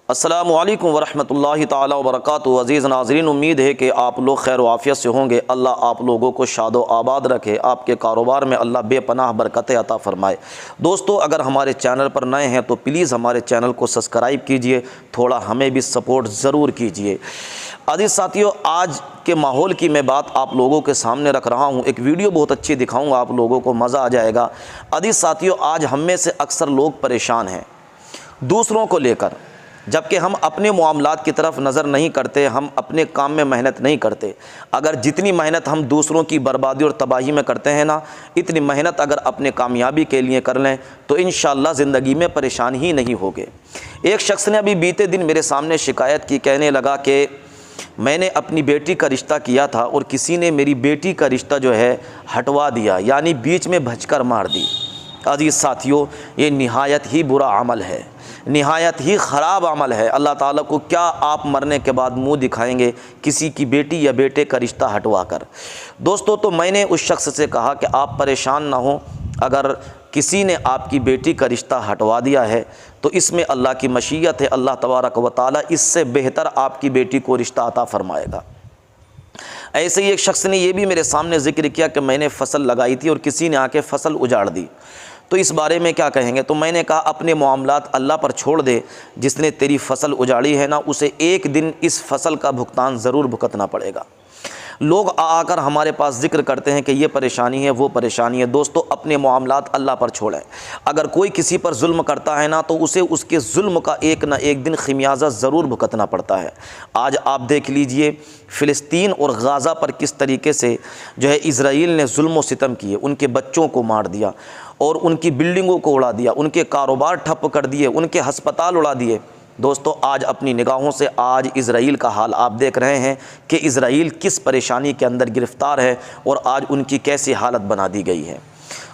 अस्सलामु अलैकुम वरहमतुल्लाहि ताला वबरकातुहू। अज़ीज़ नाज़रीन, उम्मीद है कि आप लोग खैर वाफ़ियत से होंगे। अल्लाह आप लोगों को शादो आबाद रखे, आपके कारोबार में अल्लाह बेपनाह बरकतें अता फ़रमाए। दोस्तों, अगर हमारे चैनल पर नए हैं तो प्लीज़ हमारे चैनल को सब्सक्राइब कीजिए, थोड़ा हमें भी सपोर्ट ज़रूर कीजिए। अज़ीज़ साथियों, आज के माहौल की मैं बात आप लोगों के सामने रख रहा हूँ। एक वीडियो बहुत अच्छी दिखाऊँगा, आप लोगों को मज़ा आ जाएगा। अज़ीज़ साथियों, आज हम में से अक्सर लोग परेशान हैं दूसरों को लेकर, जबकि हम अपने मामलात की तरफ नज़र नहीं करते, हम अपने काम में मेहनत नहीं करते। अगर जितनी मेहनत हम दूसरों की बर्बादी और तबाही में करते हैं ना, इतनी मेहनत अगर अपने कामयाबी के लिए कर लें तो इंशाअल्लाह ज़िंदगी में परेशान ही नहीं होगे। एक शख्स ने अभी बीते दिन मेरे सामने शिकायत की, कहने लगा कि मैंने अपनी बेटी का रिश्ता किया था और किसी ने मेरी बेटी का रिश्ता जो है हटवा दिया, यानी बीच में भजकर मार दी। अज़ीज़ साथियों, ये निहायत ही बुरा अमल है, निहायत ही ख़राब अमल है। अल्लाह ताला को क्या आप मरने के बाद मुंह दिखाएंगे किसी की बेटी या बेटे का रिश्ता हटवा कर। दोस्तों, तो मैंने उस शख्स से कहा कि आप परेशान ना हो, अगर किसी ने आपकी बेटी का रिश्ता हटवा दिया है तो इसमें अल्लाह की मशीयत है, अल्लाह तबारक व तआला इससे बेहतर आपकी बेटी को रिश्ता अता फ़रमाएगा। ऐसे ही एक शख्स ने यह भी मेरे सामने ज़िक्र किया कि मैंने फ़सल लगाई थी और किसी ने आके फ़सल उजाड़ दी, तो इस बारे में क्या कहेंगे। तो मैंने कहा अपने मामलात अल्लाह पर छोड़ दे, जिसने तेरी फ़सल उजाड़ी है ना, उसे एक दिन इस फ़सल का भुगतान ज़रूर भुगतना पड़ेगा। लोग आकर हमारे पास ज़िक्र करते हैं कि ये परेशानी है, वो परेशानी है। दोस्तों, अपने मामलात अल्लाह पर छोड़ें। अगर कोई किसी पर जुल्म करता है ना, तो उसे उसके जुल्म का एक ना एक दिन खमियाजा ज़रूर भुगतना पड़ता है। आज आप देख लीजिए फ़िलिस्तीन और गाज़ा पर किस तरीके से जो है इज़राइल ने जुल्म व सितम किए, उनके बच्चों को मार दिया और उनकी बिल्डिंगों को उड़ा दिया, उनके कारोबार ठप कर दिए, उनके हस्पताल उड़ा दिए। दोस्तों, आज अपनी निगाहों से आज इज़राइल का हाल आप देख रहे हैं कि इज़राइल किस परेशानी के अंदर गिरफ़्तार है और आज उनकी कैसी हालत बना दी गई है।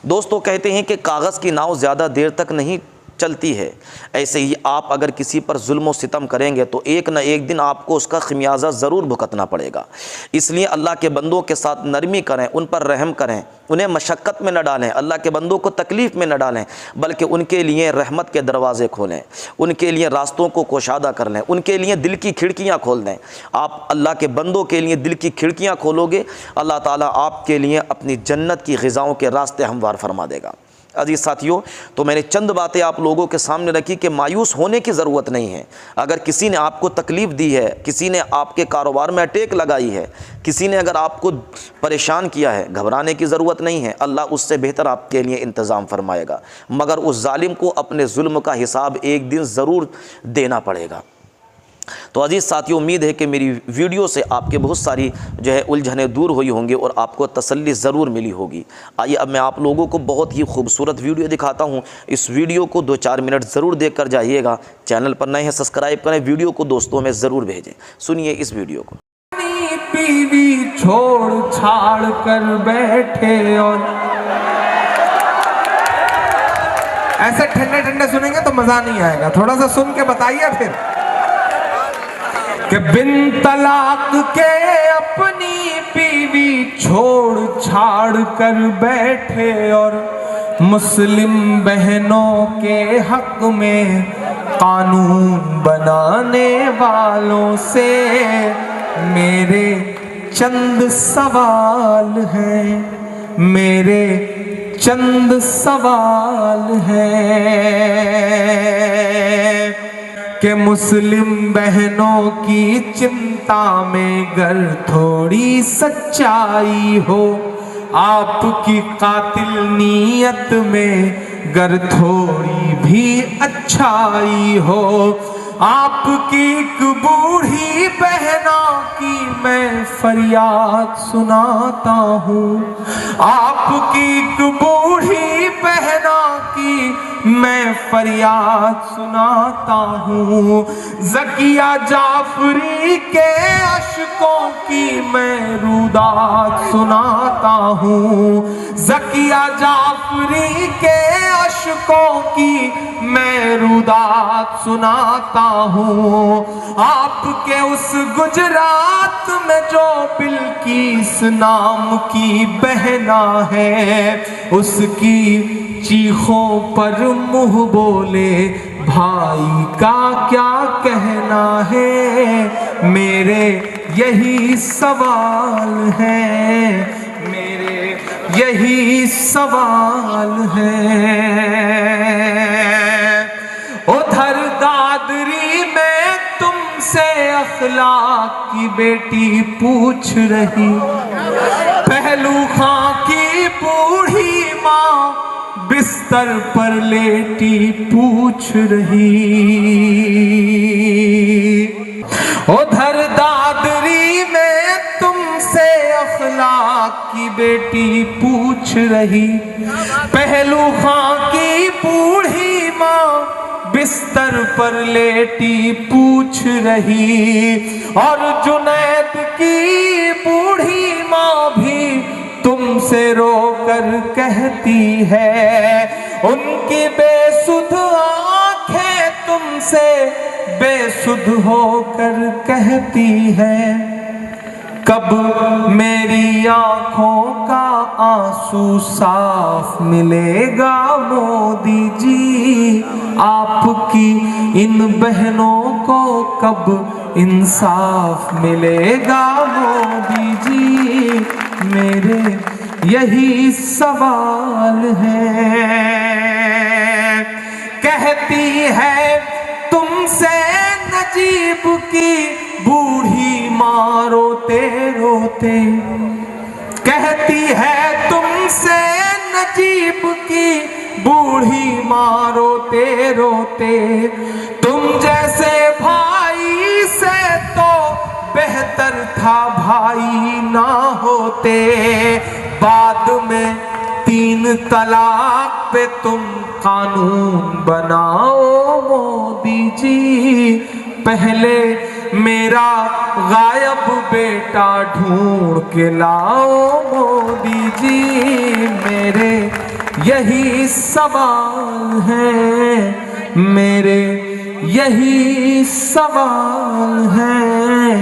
दोस्तों, कहते हैं कि कागज़ की नाव ज़्यादा देर तक नहीं चलती है। ऐसे ही आप अगर किसी पर जुल्म व सितम करेंगे तो एक न एक दिन आपको उसका खमियाजा ज़रूर भुगतना पड़ेगा। इसलिए अल्लाह के बंदों के साथ नरमी करें, उन पर रहम करें, उन्हें मशक्क़त में न डालें, अल्लाह के बंदों को तकलीफ़ में न डालें, बल्कि उनके लिए रहमत के दरवाज़े खोलें, उनके लिए रास्तों को कुशादा कर लें, उनके लिए दिल की खिड़कियाँ खोल दें। आप अल्लाह के बंदों के लिए दिल की खिड़कियाँ खोलोगे, अल्लाह ताला आपके लिए अपनी जन्नत की ग़िज़ाओं के रास्ते हमवार फरमा देगा। अजीज़ साथियों, तो मैंने चंद बातें आप लोगों के सामने रखी कि मायूस होने की ज़रूरत नहीं है। अगर किसी ने आपको तकलीफ़ दी है, किसी ने आपके कारोबार में अटैक लगाई है, किसी ने अगर आपको परेशान किया है, घबराने की ज़रूरत नहीं है। अल्लाह उससे बेहतर आपके लिए इंतज़ाम फरमाएगा, मगर उस जालिम को अपने जुल्म का हिसाब एक दिन ज़रूर देना पड़ेगा। तो अजीज़ साथियों, उम्मीद है कि मेरी वीडियो से आपके बहुत सारी जो है उलझनें दूर हुई होंगी और आपको तसल्ली ज़रूर मिली होगी। आइए अब मैं आप लोगों को बहुत ही खूबसूरत वीडियो दिखाता हूं। इस वीडियो को 2-4 मिनट ज़रूर देख कर जाइएगा। चैनल पर नए हैं सब्सक्राइब करें, वीडियो को दोस्तों में ज़रूर भेजें। सुनिए इस वीडियो को। पीवी छोड़ छाड़ कर बैठे और ऐसे ठंडे ठंडे सुनेंगे तो मज़ा नहीं आएगा, थोड़ा सा सुन के बताइए फिर कि बिन तलाक के अपनी बीवी छोड़ छाड़ कर बैठे और मुस्लिम बहनों के हक में कानून बनाने वालों से मेरे चंद सवाल हैं, मेरे चंद सवाल हैं कि मुस्लिम बहनों की चिंता में गर थोड़ी सच्चाई हो, आपकी कातिल नीयत में गर थोड़ी भी अच्छाई हो, आपकी एक बूढ़ी बहना की मैं फरियाद सुनाता हूँ, आपकी एक बूढ़ी बहना की मैं फरियाद सुनाता हूँ, ज़किया जाफरी के अशकों की मैं रुदात सुनाता हूँ, ज़किया जाफरी के अशकों की मैं रुदात सुनाता हूँ। आपके उस गुजरात में जो बिल्किस नाम की बहना है, उसकी चीखों पर मुँह बोले भाई का क्या कहना है, मेरे यही सवाल है, मेरे यही सवाल है। उधर दादरी में तुमसे अखलाक की बेटी पूछ रही, पहलू खां की बूढ़ी माँ बिस्तर पर लेटी पूछ रही। उधर दादरी में तुमसे अखलाक की बेटी पूछ रही, पहलू खां की बूढ़ी माँ बिस्तर पर लेटी पूछ रही। और जुनैद की बूढ़ी माँ भी तुमसे रोकर कहती है, उनकी बेसुध आंखें तुमसे बेसुध होकर कहती है, कब मेरी आंखों का आंसू साफ मिलेगा मोदी जी, आपकी इन बहनों को कब इंसाफ मिलेगा मोदी जी, मेरे यही सवाल है। कहती है तुमसे नजीब की बूढ़ी माँ रोते रोते, कहती है तुमसे नजीब की बूढ़ी माँ रोते रोते, तुम जैसे भाई से तो बेहतर था भाई ना होते। बाद में 3 तलाक पे तुम कानून बनाओ मोदी जी, पहले मेरा गायब बेटा ढूंढ के लाओ मोदी जी, मेरे यही सवाल है, मेरे यही सवाल है,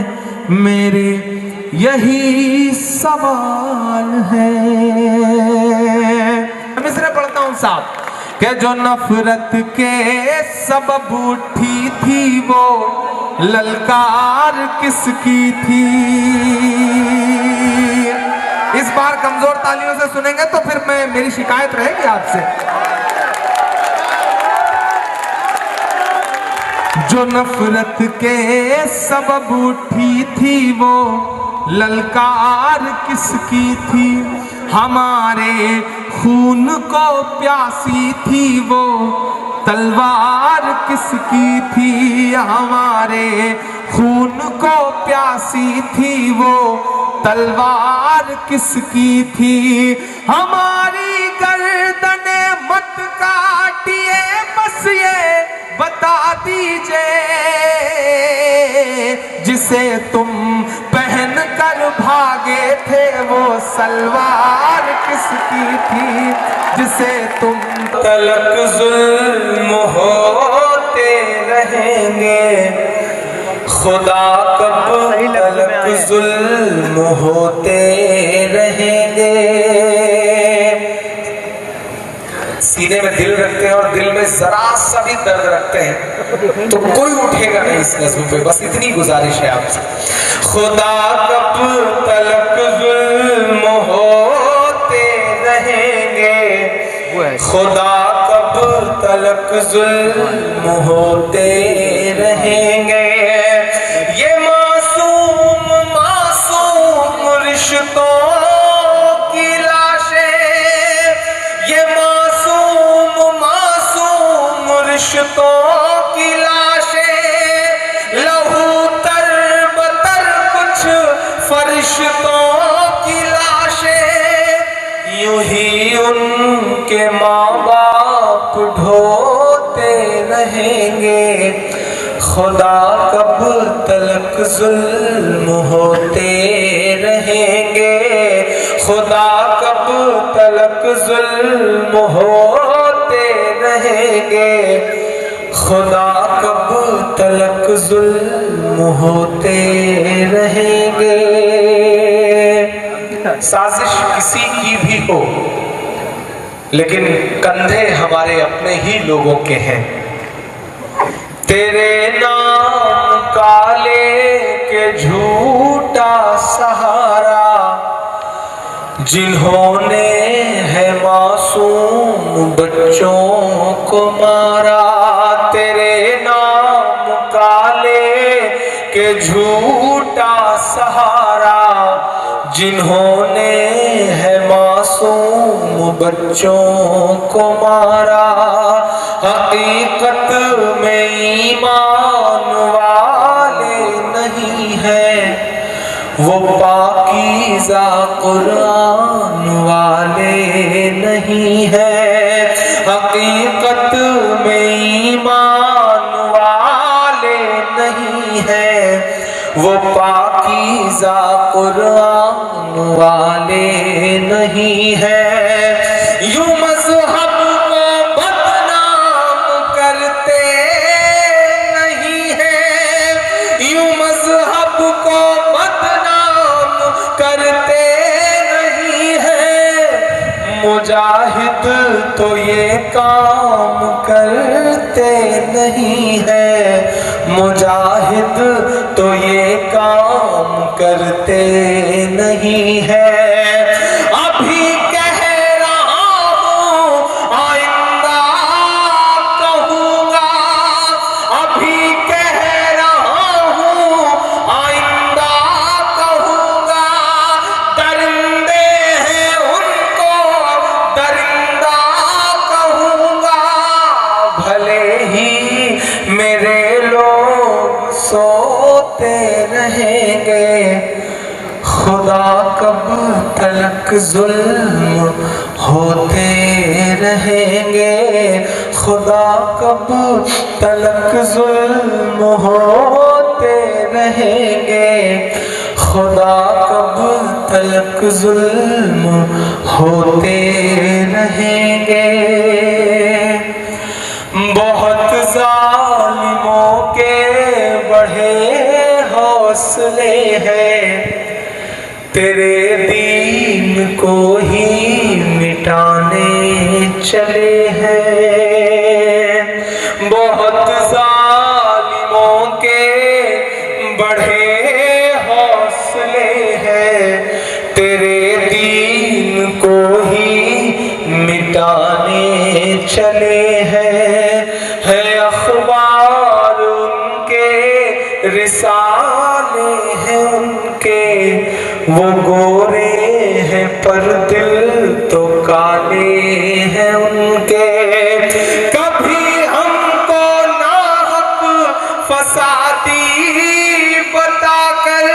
मेरे यही सवाल है। मिसरे पढ़ता हूँ साहब कि जो नफरत के सबब उठी थी वो ललकार किसकी थी। इस बार कमजोर तालियों से सुनेंगे तो फिर मेरी शिकायत रहेगी आपसे। जो नफरत के सबब उठी थी वो ललकार किसकी थी, हमारे खून को प्यासी थी वो तलवार किसकी थी, हमारे खून को प्यासी थी वो तलवार किसकी थी। हमारी गर्दने मत काटिए बस ये बता दीजिए, जिसे तुम पहन कर भागे थे वो सलवार किसकी थी, जिसे तुम तलक जुल्म होते रहेंगे, खुदा कब तलक जुल्म होते रहेंगे। सीने में दिल रखते हैं और दिल में जरा सा भी दर्द रखते हैं तो कोई उठेगा नहीं इस नज़्म पे, बस इतनी गुजारिश है आपसे। खुदा कब तलक जुल्म होते रहेंगे, खुदा कब तलक जुल्म होते रहेंगे। ये मासूम मासूम रिश्तों की लाशें, ये मासूम मासूम रिश्तों की लाशें, लहू तर बतर कुछ फरिश्तों की लाशें, यूं ही उनके माँ बाप ढोते रहेंगे। खुदा कब तलक जुल्म होते रहेंगे, खुदा कब तलक जुल्म होते रहेंगे, खुदा कब तलक जुल्म होते रहेंगे। साजिश किसी की भी हो लेकिन कंधे हमारे अपने ही लोगों के हैं। तेरे नाम काले के झूठा सहारा, जिन्होंने है मासूम बच्चों को मारा। तेरे नाम काले के झूठा सहारा, जिन्होंने है मासूम बच्चों को मारा। हकीकत में ईमान वाले नहीं है, वो पाकीज़ा कुरान वाले नहीं है। हकीकत में ईमान वाले नहीं है, वो पाकीज़ा कुरान वाले नहीं है। यूं मज़हब को बदनाम करते नहीं है, यूं मज़हब को बदनाम करते नहीं है। मुजाहिद तो ये काम करते नहीं है, मुजाहिद तो ये काम करते नहीं है। अभी कह रहा हूँ आइंदा कहूँगा, अभी कह रहा हूँ आइंदा कहूँगा। दरिंदे हैं उनको दरिंदा कहूँगा, भले ही मेरे लोग सोते रहेंगे। खुदा कब तलक जुल्म होते रहेंगे, खुदा कब तलक जुल्म होते रहेंगे, खुदा कब तलक जुल्म होते रहेंगे। बहुत जालिमों के बढ़े हौसले हैं, तेरे दीन को ही मिटाने चले हैं। बहुत जालिमों के बढ़े हौसले हैं, तेरे दीन को ही मिटाने चले हैं। है अखबार उनके, रिसाले हैं उनके, वो गोरे हैं पर दिल तो काले हैं उनके। कभी हमको नाहक फसादी बताकर,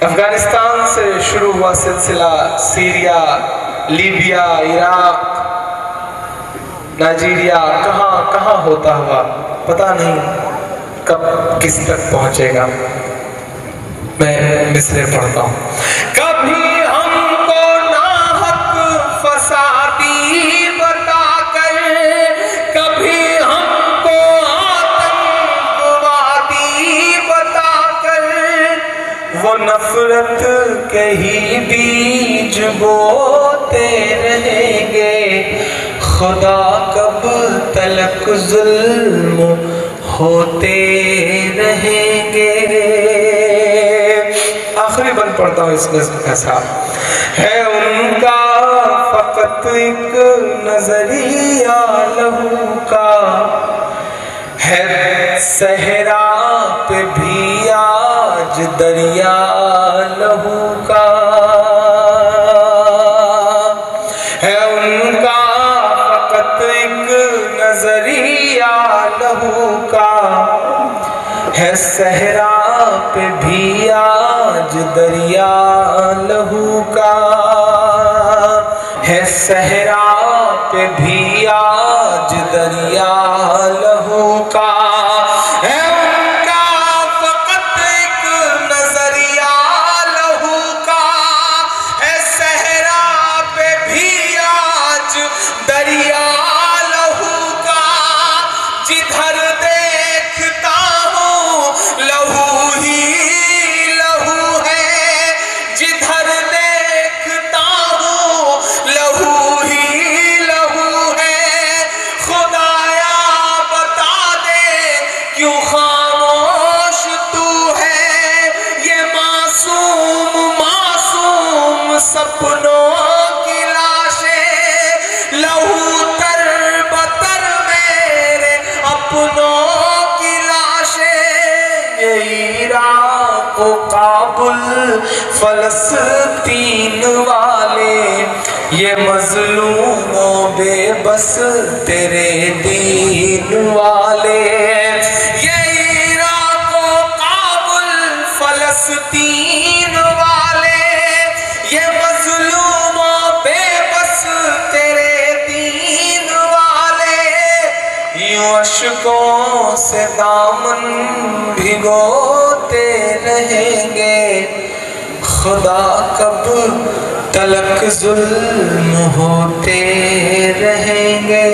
अफगानिस्तान से शुरू हुआ सिलसिला सीरिया, लीबिया, इराक, नाइजीरिया, कहाँ कहाँ होता हुआ पता नहीं कब किस तक पहुंचेगा। मैं मिसरे पढ़ता हूं। कभी हमको नाहक फसादी बताकर, कभी हमको आतंकवादी बताकर, वो नफरत के ही बीज बोते रहेंगे। खुदा कब तलक जुल्म होते रहेंगे। आखिरी बंद पढ़ता हूँ इस नज़्म का साथ। है उनका फकत एक नजरिया लहू का, है सहरा पे भी आज दरिया लहू का। है उनका फकत एक नजरिया लहू का, है सहरा पे भी आज दरिया लहू का, है सहरा पे भी आज दरिया लहू का। है उनका फकत एक नजरिया लहू का, है सहरा पे भी आज दरिया लहू का। जिधर देखता हूँ लहू ही लहू है, जिधर देखता हूँ लहू ही लहू है। को काबुल फलस्तीन वाले, ये मजलूमों बेबस तेरे दीन वाले। ये इराक को काबुल फलस्तीन वाले, ये मजलूमों बेबस तेरे दीन वाले। यूं अशकों से दामन भिगोते रहेंगे, खुदा कब तलक जुल्म होते रहेंगे।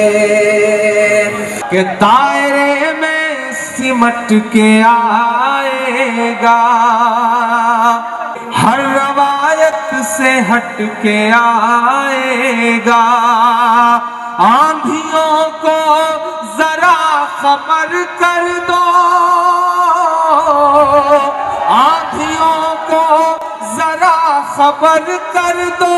के दायरे में सिमट के आएगा, हर रवायत से हट के आएगा। आंधियों को जरा खबर कर दो, आंधियों को जरा खबर कर दो।